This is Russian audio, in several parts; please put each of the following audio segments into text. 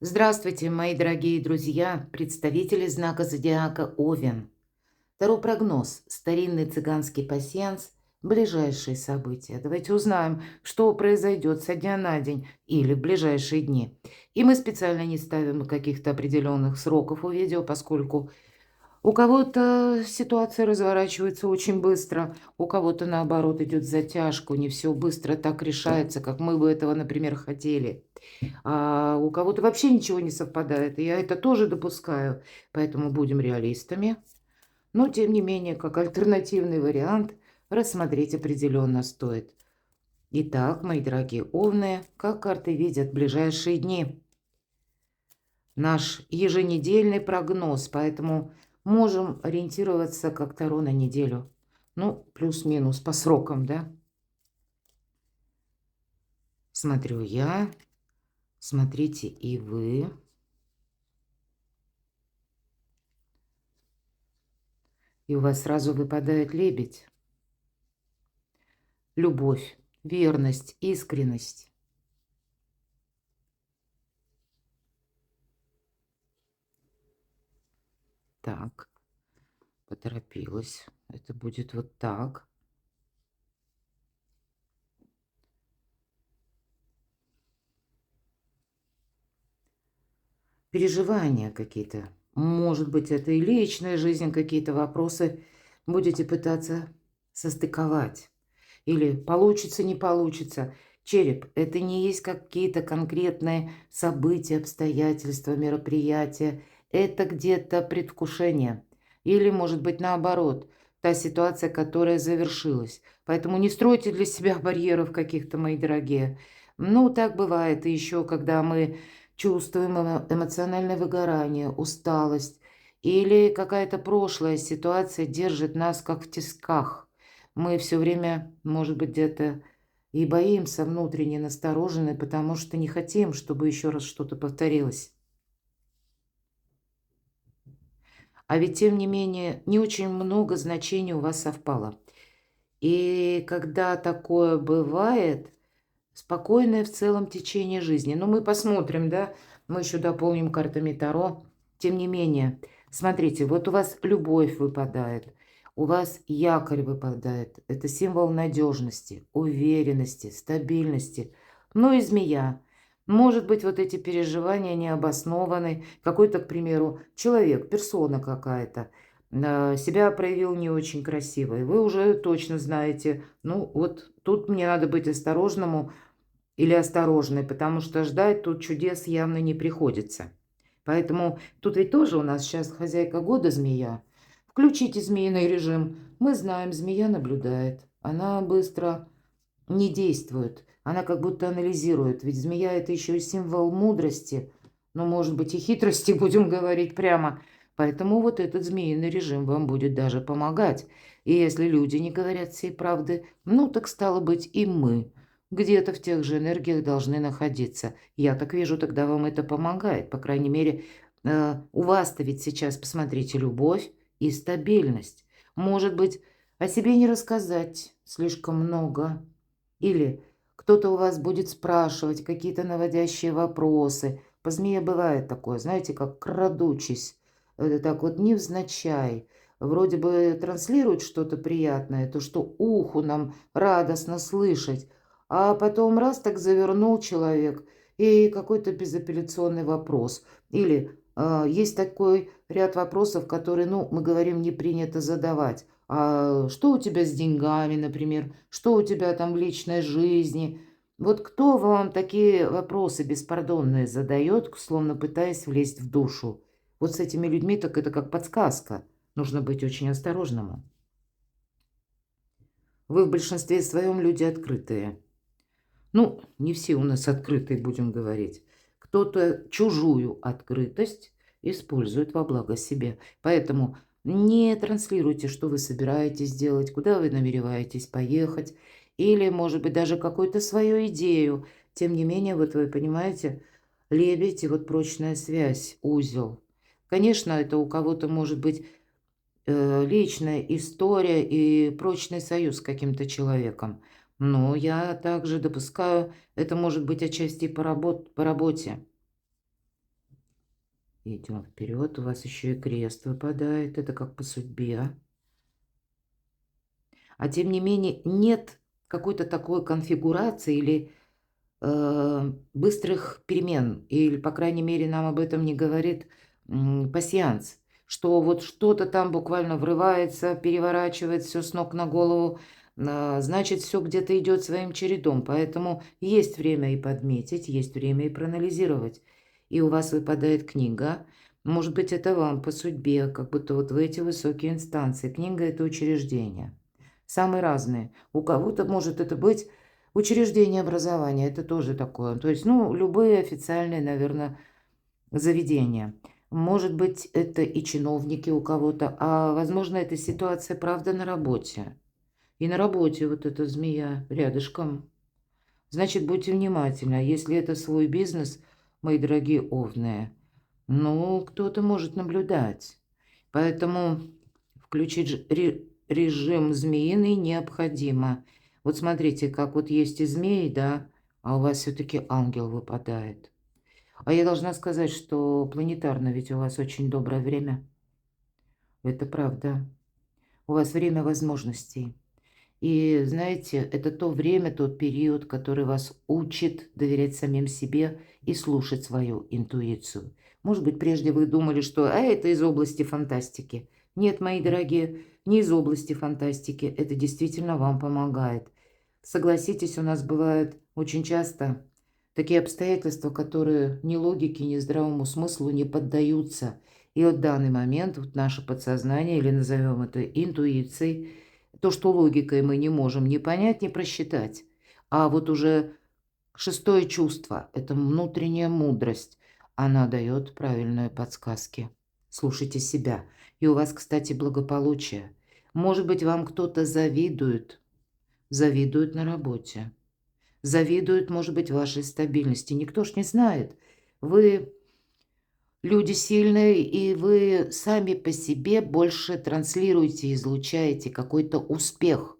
Здравствуйте, мои дорогие друзья, представители знака зодиака Овен. Таро прогноз, старинный цыганский пасьянс, ближайшие события. Давайте узнаем, что произойдет со дня на день или в ближайшие дни. И мы специально не ставим каких-то определенных сроков у видео, поскольку у кого-то ситуация разворачивается очень быстро, у кого-то, наоборот, идет затяжка, не все быстро так решается, как мы бы этого, например, хотели. А у кого-то вообще ничего не совпадает, и я это тоже допускаю, поэтому будем реалистами. Но, тем не менее, как альтернативный вариант, рассмотреть определенно стоит. Итак, мои дорогие овны, как карты видят ближайшие дни? Наш еженедельный прогноз, поэтому можем ориентироваться как Таро на неделю. Ну, плюс-минус по срокам, да? Смотрю я, смотрите и вы. И у вас сразу выпадает лебедь. Любовь, верность, искренность. Так, поторопилась. Это будет вот так. Переживания какие-то. Может быть, это и личная жизнь, какие-то вопросы будете пытаться состыковать. Или получится, не получится. Череп– это не есть какие-то конкретные события, обстоятельства, мероприятия. Это где-то предвкушение. Или, может быть, наоборот, та ситуация, которая завершилась. Поэтому не стройте для себя барьеров каких-то, мои дорогие. Ну, так бывает. И еще, когда мы чувствуем эмоциональное выгорание, усталость, или какая-то прошлая ситуация держит нас как в тисках. Мы все время, может быть, где-то и боимся, внутренне насторожены, потому что не хотим, чтобы еще раз что-то повторилось. А ведь, тем не менее, не очень много значений у вас совпало. И когда такое бывает, спокойное в целом течение жизни. Но мы посмотрим, да, мы еще дополним картами Таро. Тем не менее, смотрите, вот у вас любовь выпадает, у вас якорь выпадает. Это символ надежности, уверенности, стабильности. Ну и змея. Может быть, вот эти переживания необоснованы. Какой-то, к примеру, человек, персона какая-то, себя проявил не очень красиво. И вы уже точно знаете, ну вот тут мне надо быть осторожному, или осторожной, потому что ждать тут чудес явно не приходится. Поэтому тут ведь тоже у нас сейчас хозяйка года змея. Включите змеиный режим. Мы знаем, змея наблюдает. Она быстро не действует. Она как будто анализирует. Ведь змея– это еще и символ мудрости. Ну, может быть, и хитрости, будем говорить прямо. Поэтому вот этот змеиный режим вам будет даже помогать. И если люди не говорят всей правды, ну, так стало быть и мы где-то в тех же энергиях должны находиться. Я так вижу, тогда вам это помогает. По крайней мере, у вас-то ведь сейчас, посмотрите, любовь и стабильность. Может быть, о себе не рассказать слишком много. Или кто-то у вас будет спрашивать какие-то наводящие вопросы. По змее бывает такое, знаете, как крадучись, так вот невзначай. Вроде бы транслирует что-то приятное, то, что уху нам радостно слышать, а потом раз так завернул человек, и какой-то безапелляционный вопрос. Или есть такой ряд вопросов, которые, ну, мы говорим, не принято задавать. А что у тебя с деньгами, например? Что у тебя там в личной жизни? Вот кто вам такие вопросы беспардонные задает, словно пытаясь влезть в душу? Вот с этими людьми так это как подсказка. Нужно быть очень осторожному. Вы в большинстве своем люди открытые. Ну, не все у нас открытые, будем говорить. Кто-то чужую открытость использует во благо себе. Поэтому не транслируйте, что вы собираетесь делать, куда вы намереваетесь поехать, или, может быть, даже какую-то свою идею. Тем не менее, вот вы понимаете, лебедь и вот прочная связь, узел. Конечно, это у кого-то может быть личная история и прочный союз с каким-то человеком. Но я также допускаю, это может быть отчасти по работе. Идем вперед. У вас еще и крест выпадает. Это как по судьбе. А тем не менее, нет какой-то такой конфигурации или быстрых перемен. Или, по крайней мере, нам об этом не говорит пасьянс. Что вот что-то там буквально врывается, переворачивает все с ног на голову. Значит, все где-то идет своим чередом. Поэтому есть время и подметить, есть время и проанализировать. И у вас выпадает книга. Может быть, это вам по судьбе, как будто вот в эти высокие инстанции. Книга – это учреждение. Самые разные. У кого-то может это быть учреждение образования. Это тоже такое. То есть, ну, любые официальные, наверное, заведения. Может быть, это и чиновники у кого-то, а, возможно, это ситуация, правда, на работе. И на работе вот эта змея рядышком. Значит, будьте внимательны. А если это свой бизнес, мои дорогие овны, ну, кто-то может наблюдать. Поэтому включить режим змеиный необходимо. Вот смотрите, как вот есть и змеи, да, а у вас все-таки ангел выпадает. А я должна сказать, что планетарно ведь у вас очень доброе время. Это правда. У вас время возможностей. И знаете, это то время, тот период, который вас учит доверять самим себе и слушать свою интуицию. Может быть, прежде вы думали, что это из области фантастики. Нет, мои дорогие, не из области фантастики. Это действительно вам помогает. Согласитесь, у нас бывают очень часто такие обстоятельства, которые ни логике, ни здравому смыслу не поддаются. И вот в данный момент вот наше подсознание, или назовем это интуицией, то, что логикой мы не можем ни понять, ни просчитать. А вот уже шестое чувство – это внутренняя мудрость. Она дает правильные подсказки. Слушайте себя. И у вас, кстати, благополучие. Может быть, вам кто-то завидует. Завидует на работе. Завидует, может быть, вашей стабильности. Никто ж не знает. Вы люди сильные, и вы сами по себе больше транслируете, излучаете какой-то успех.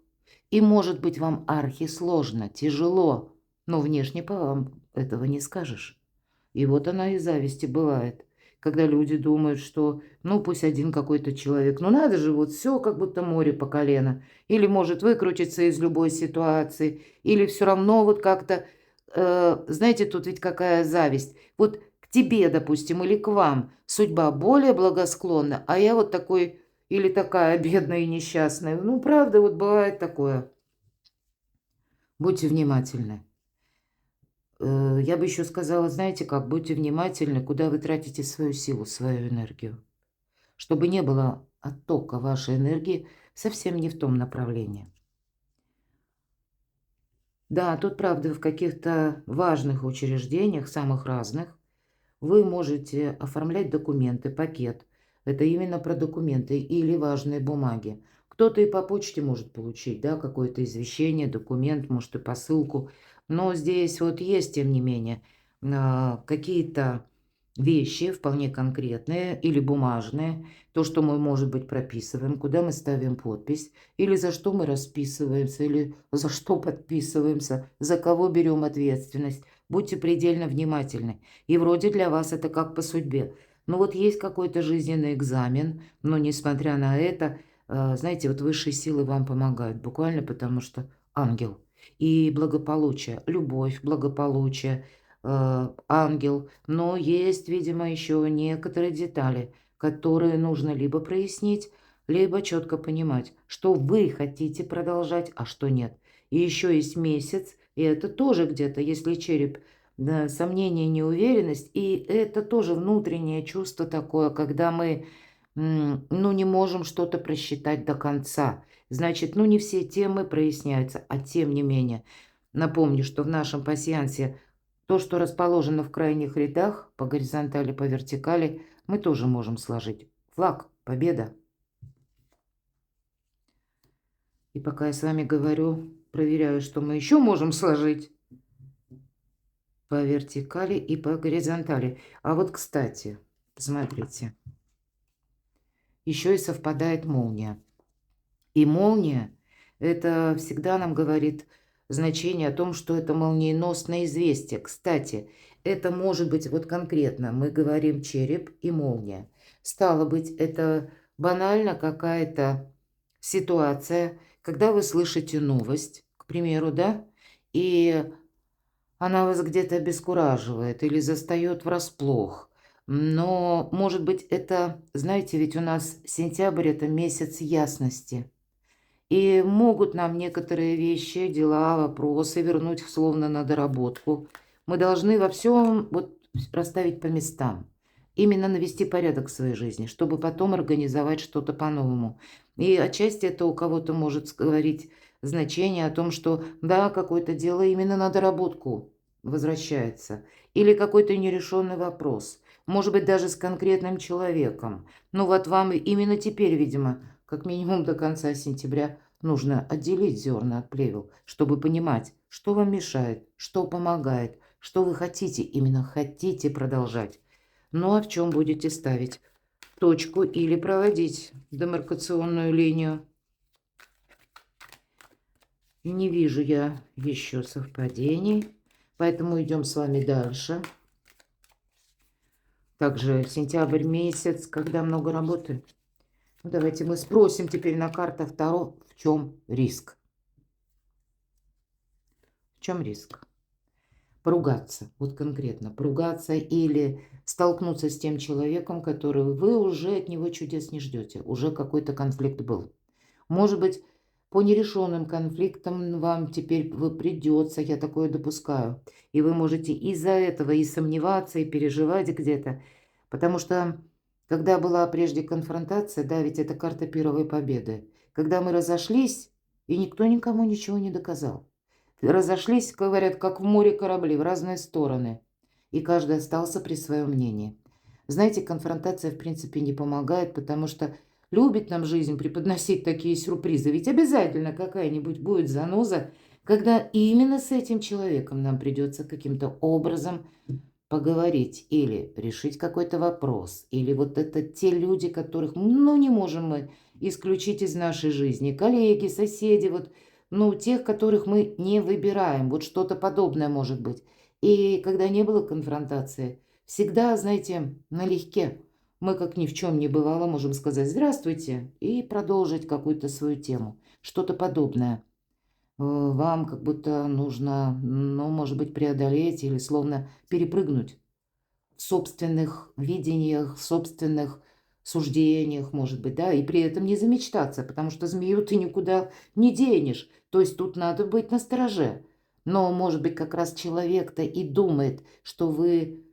И, может быть, вам архисложно, тяжело, но внешне по вам этого не скажешь. И вот она и зависть и бывает, когда люди думают, что, ну, пусть один какой-то человек, ну, надо же, вот все как будто море по колено, или может выкрутиться из любой ситуации, или все равно вот как-то, знаете, тут ведь какая зависть. Вот к тебе, допустим, или к вам судьба более благосклонна, а я вот такой или такая бедная и несчастная. Ну, правда, вот бывает такое. Будьте внимательны. Я бы еще сказала, знаете как, будьте внимательны, куда вы тратите свою силу, свою энергию. Чтобы не было оттока вашей энергии совсем не в том направлении. Да, тут правда в каких-то важных учреждениях, самых разных, вы можете оформлять документы, пакет. Это именно про документы или важные бумаги. Кто-то и по почте может получить, да, какое-то извещение, документ, может и посылку. Но здесь вот есть, тем не менее, какие-то вещи вполне конкретные или бумажные. То, что мы, может быть, прописываем, куда мы ставим подпись, или за что мы расписываемся, или за что подписываемся, за кого берем ответственность. Будьте предельно внимательны. И вроде для вас это как по судьбе. Ну вот есть какой-то жизненный экзамен, но несмотря на это, знаете, вот высшие силы вам помогают, буквально потому что ангел. И благополучие, любовь, благополучие, ангел. Но есть, видимо, еще некоторые детали, которые нужно либо прояснить, либо четко понимать, что вы хотите продолжать, а что нет. И еще есть месяц, и это тоже где-то, если череп, да, сомнение, неуверенность, и это тоже внутреннее чувство такое, когда мы, ну, не можем что-то просчитать до конца. Значит, ну, не все темы проясняются, а тем не менее. Напомню, что в нашем пасьянсе то, что расположено в крайних рядах, по горизонтали, по вертикали, мы тоже можем сложить. Флаг, победа. И пока я с вами говорю, проверяю, что мы еще можем сложить по вертикали и по горизонтали. А вот, кстати, смотрите, еще и совпадает молния. И молния, это всегда нам говорит значение о том, что это молниеносное известие. Кстати, Это может быть, вот конкретно мы говорим череп и молния. Стало быть, это банально какая-то ситуация, когда вы слышите новость, к примеру, да, и она вас где-то обескураживает или застает врасплох. Но, может быть, это, знаете, ведь у нас сентябрь – это месяц ясности. И могут нам некоторые вещи, дела, вопросы вернуть словно на доработку. Мы должны во всем вот расставить по местам. Именно навести порядок в своей жизни, чтобы потом организовать что-то по-новому. И отчасти это у кого-то может говорить значение о том, что да, какое-то дело именно на доработку возвращается. Или какой-то нерешенный вопрос. Может быть, даже с конкретным человеком. Ну вот вам именно теперь, видимо, как минимум до конца сентября нужно отделить зерна от плевел, чтобы понимать, что вам мешает, что помогает, что вы хотите, именно хотите продолжать. Ну а в чем будете ставить точку или проводить демаркационную линию? Не вижу я еще совпадений, поэтому идем с вами дальше. Также сентябрь месяц, когда много работы. Ну, давайте мы спросим теперь на картах Таро, в чем риск. В чем риск? Поругаться, вот конкретно поругаться или столкнуться с тем человеком, который вы уже от него чудес не ждете, уже какой-то конфликт был. Может быть, по нерешенным конфликтам вам теперь придется, я такое допускаю, и вы можете из-за этого и сомневаться, и переживать где-то, потому что когда была прежде конфронтация, да, ведь это карта первой победы, когда мы разошлись, и никто никому ничего не доказал. Разошлись, говорят, как в море корабли, в разные стороны. И каждый остался при своем мнении. Знаете, конфронтация, в принципе, не помогает, потому что любит нам жизнь преподносить такие сюрпризы. Ведь обязательно какая-нибудь будет заноза, когда именно с этим человеком нам придется каким-то образом поговорить или решить какой-то вопрос. Или вот это те люди, которых, ну, не можем мы исключить из нашей жизни. Коллеги, соседи, вот, ну, тех, которых мы не выбираем. Вот что-то подобное может быть. И когда не было конфронтации, всегда, знаете, налегке. Мы, как ни в чем не бывало, можем сказать «здравствуйте» и продолжить какую-то свою тему. Что-то подобное. Вам как будто нужно, ну, может быть, преодолеть или словно перепрыгнуть в собственных видениях, в собственных суждениях, может быть, да, и при этом не замечтаться, потому что змею ты никуда не денешь. То есть тут надо быть настороже. Но, может быть, как раз человек-то и думает, что вы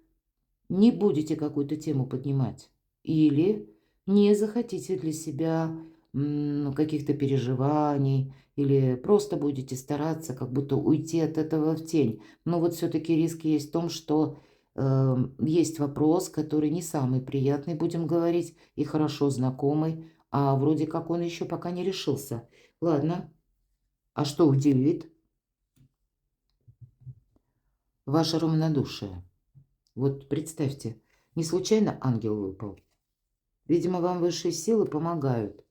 не будете какую-то тему поднимать. Или не захотите для себя каких-то переживаний, или просто будете стараться как будто уйти от этого в тень. Но вот все-таки риск есть в том, что есть вопрос, который не самый приятный, будем говорить, и хорошо знакомый, а вроде как он еще пока не решился. Ладно, а что удивит? Ваше равнодушие. Вот представьте, не случайно ангел выпал. Видимо, вам высшие силы помогают,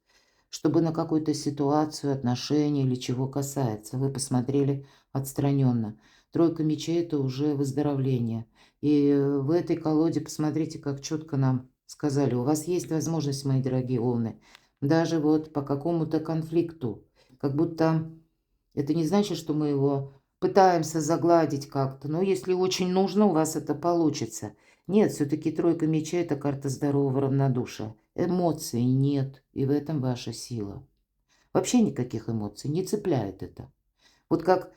чтобы на какую-то ситуацию, отношения или чего касается, вы посмотрели отстраненно. Тройка мечей – это уже выздоровление. И в этой колоде посмотрите, как четко нам сказали. У вас есть возможность, мои дорогие волны, даже вот по какому-то конфликту. Как будто это не значит, что мы его пытаемся загладить как-то. Но если очень нужно, у вас это получится. Нет, все-таки тройка мечей – это карта здорового равнодушия. Эмоций нет, и в этом ваша сила. Вообще никаких эмоций, не цепляет это. Вот как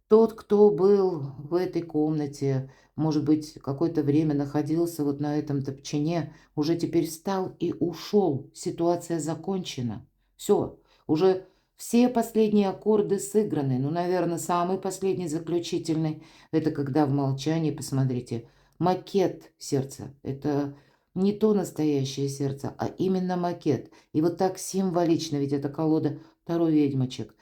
тот, кто был в этой комнате, может быть, какое-то время находился вот на этом топчине, уже теперь встал и ушел. Ситуация закончена. Все, уже все последние аккорды сыграны. Ну, наверное, самый последний, заключительный, это когда в молчании, посмотрите, макет сердца. Это не то настоящее сердце, а именно макет. И вот так символично, ведь это колода Таро ведьмочек.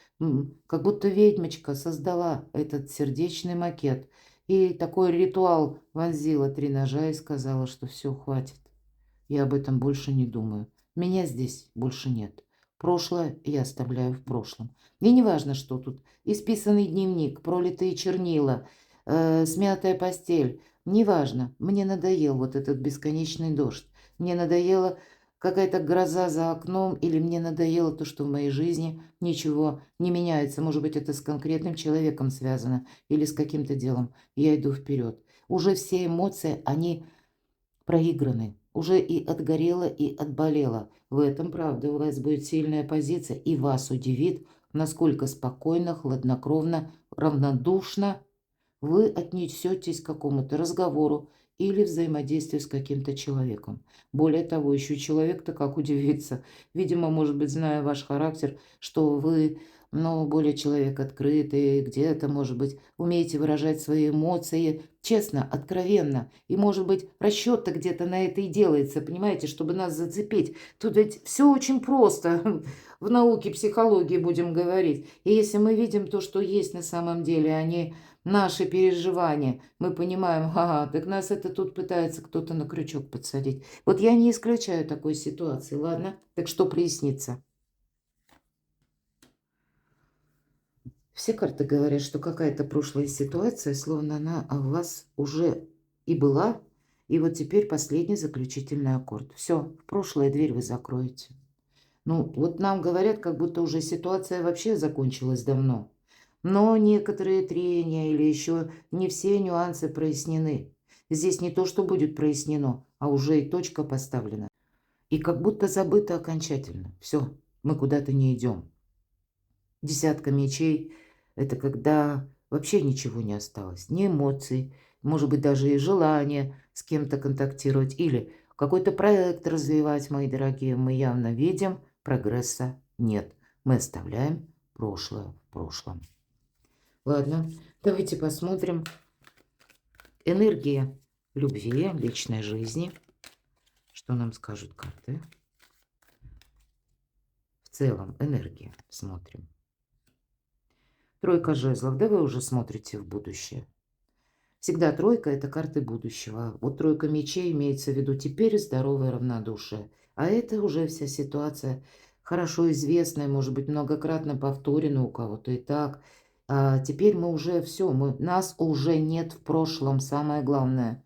Как будто ведьмочка создала этот сердечный макет. И такой ритуал вонзила 3 ножа и сказала, что все, хватит. Я об этом больше не думаю. Меня здесь больше нет. Прошлое я оставляю в прошлом. И не важно, что тут. Исписанный дневник, пролитые чернила, смятая постель. неважно, мне надоел вот этот бесконечный дождь, мне надоела какая-то гроза за окном, или мне надоело то, что в моей жизни ничего не меняется. Может быть, это с конкретным человеком связано или с каким-то делом. Я иду вперед. Уже все эмоции, они проиграны. Уже и отгорело, и отболело. В этом, правда, у вас будет сильная позиция, и вас удивит, насколько спокойно, хладнокровно, равнодушно вы отнесетесь к какому-то разговору или взаимодействию с каким-то человеком. Более того, еще человек-то как удивится. Видимо, может быть, зная ваш характер, что вы, ну, более человек открытый, где-то, может быть, умеете выражать свои эмоции честно, откровенно. И, может быть, расчет-то где-то на это и делается, понимаете, чтобы нас зацепить. Тут ведь все очень просто. В науке психологии будем говорить. И если мы видим то, что есть на самом деле, они наши переживания, мы понимаем, ага, так нас это тут пытается кто-то на крючок подсадить. Вот я не исключаю такой ситуации, ладно? Так что прояснится? Все карты говорят, что какая-то прошлая ситуация, словно она у вас уже и была, и вот теперь последний заключительный аккорд. Все, в прошлое дверь вы закроете. Ну, вот нам говорят, как будто уже ситуация вообще закончилась давно. Но некоторые трения или еще не все нюансы прояснены. Здесь не то, что будет прояснено, а уже и точка поставлена. И как будто забыто окончательно. Все, мы куда-то не идем. Десятка мечей– это когда вообще ничего не осталось. Ни эмоций, может быть, даже и желание с кем-то контактировать или какой-то проект развивать, мои дорогие. Мы явно видим, прогресса нет. Мы оставляем прошлое в прошлом. Ладно, давайте посмотрим. Энергия любви, личной жизни. Что нам скажут карты? В целом, энергия. Смотрим. Тройка жезлов. Да вы уже смотрите в будущее. Всегда тройка – это карты будущего. Вот тройка мечей имеется в виду теперь здоровое равнодушие. А это уже вся ситуация хорошо известная, может быть, многократно повторена у кого-то и так. А теперь мы уже все, нас уже нет в прошлом, самое главное.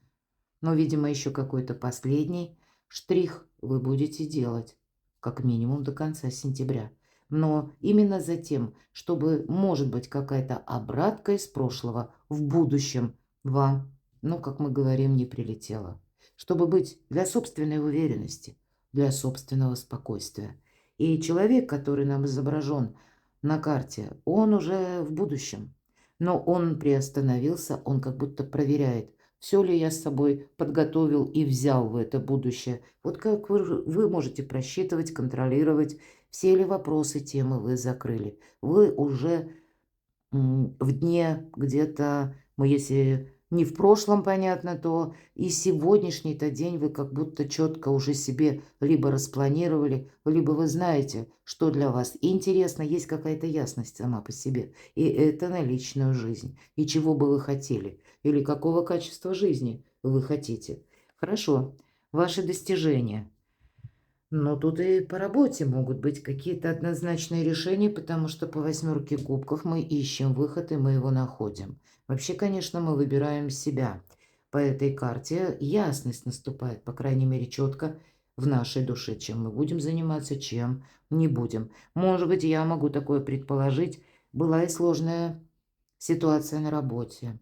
Но, видимо, еще какой-то последний штрих вы будете делать, как минимум до конца сентября. Но именно за тем, чтобы, может быть, какая-то обратка из прошлого в будущем вам, ну, как мы говорим, не прилетела. Чтобы быть для собственной уверенности, для собственного спокойствия. И человек, который нам изображен на карте, он уже в будущем. Но он приостановился, он как будто проверяет, все ли я с собой подготовил и взял в это будущее. Вот как вы можете просчитывать, контролировать, все ли вопросы, темы вы закрыли. Вы уже в дне где-то, мы если не в прошлом, понятно, то и сегодняшний-то день вы как будто четко уже себе либо распланировали, либо вы знаете, что для вас интересно, есть какая-то ясность сама по себе. И это на личную жизнь. И чего бы вы хотели, или какого качества жизни вы хотите. Хорошо, ваши достижения. Но тут и по работе могут быть какие-то однозначные решения, потому что по восьмерке кубков мы ищем выход, и мы его находим. Вообще, конечно, мы выбираем себя. По этой карте ясность наступает, по крайней мере, четко в нашей душе, чем мы будем заниматься, чем не будем. Может быть, я могу такое предположить. Была и сложная ситуация на работе.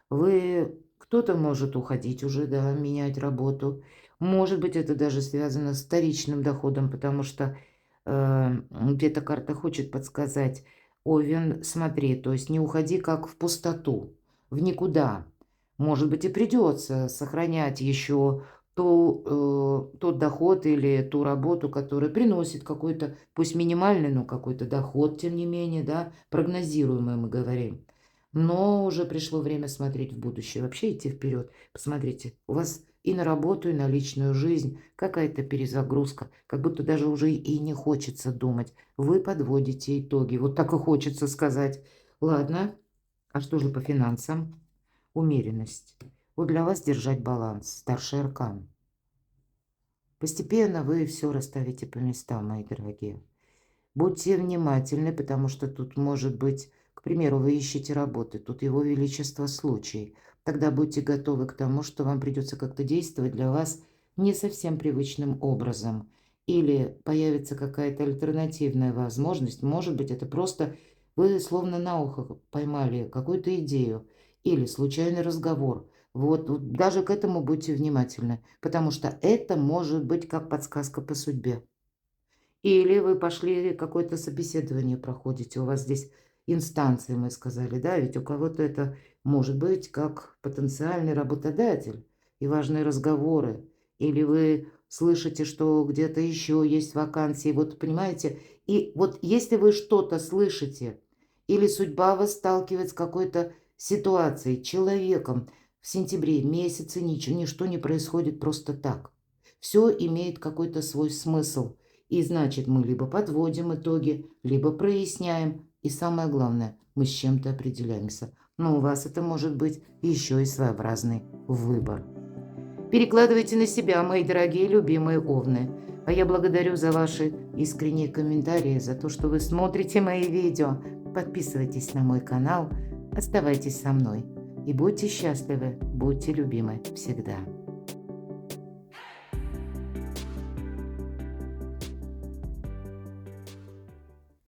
Кто-то может уходить уже, да, менять работу. Может быть, это даже связано с вторичным доходом, потому что где-то карта хочет подсказать, Овен, смотри, то есть не уходи как в пустоту, в никуда. Может быть, и придется сохранять еще тот доход или ту работу, которая приносит какой-то, пусть минимальный, но какой-то доход, тем не менее, да, прогнозируемый, мы говорим. Но уже пришло время смотреть в будущее, вообще идти вперед. Посмотрите, у вас и на работу, и на личную жизнь какая-то перезагрузка, как будто даже уже и не хочется думать. Вы подводите итоги, вот так и хочется сказать. Ладно, а что же по финансам? Умеренность. Вот для вас держать баланс, старший аркан. Постепенно вы все расставите по местам, мои дорогие. Будьте внимательны, потому что тут может быть, к примеру, вы ищете работы, тут его величество случай. тогда будьте готовы к тому, что вам придется как-то действовать для вас не совсем привычным образом. Или появится какая-то альтернативная возможность. Может быть, это просто вы словно на ухо поймали какую-то идею или случайный разговор. Вот даже к этому будьте внимательны, потому что это может быть как подсказка по судьбе. Или вы пошли какое-то собеседование проходите, у вас здесь инстанции, мы сказали, да, ведь у кого-то это может быть как потенциальный работодатель и важные разговоры. Или вы слышите, что где-то еще есть вакансии, вот понимаете. И вот если вы что-то слышите, или судьба вас сталкивает с какой-то ситуацией, человеком, в сентябре месяце ничто не происходит просто так. Все имеет какой-то свой смысл. И значит, мы либо подводим итоги, либо проясняем. И самое главное, мы с чем-то определяемся. Но у вас это может быть еще и своеобразный выбор. Перекладывайте на себя, мои дорогие любимые овны. А я благодарю за ваши искренние комментарии, за то, что вы смотрите мои видео. Подписывайтесь на мой канал, оставайтесь со мной. И будьте счастливы, будьте любимы всегда.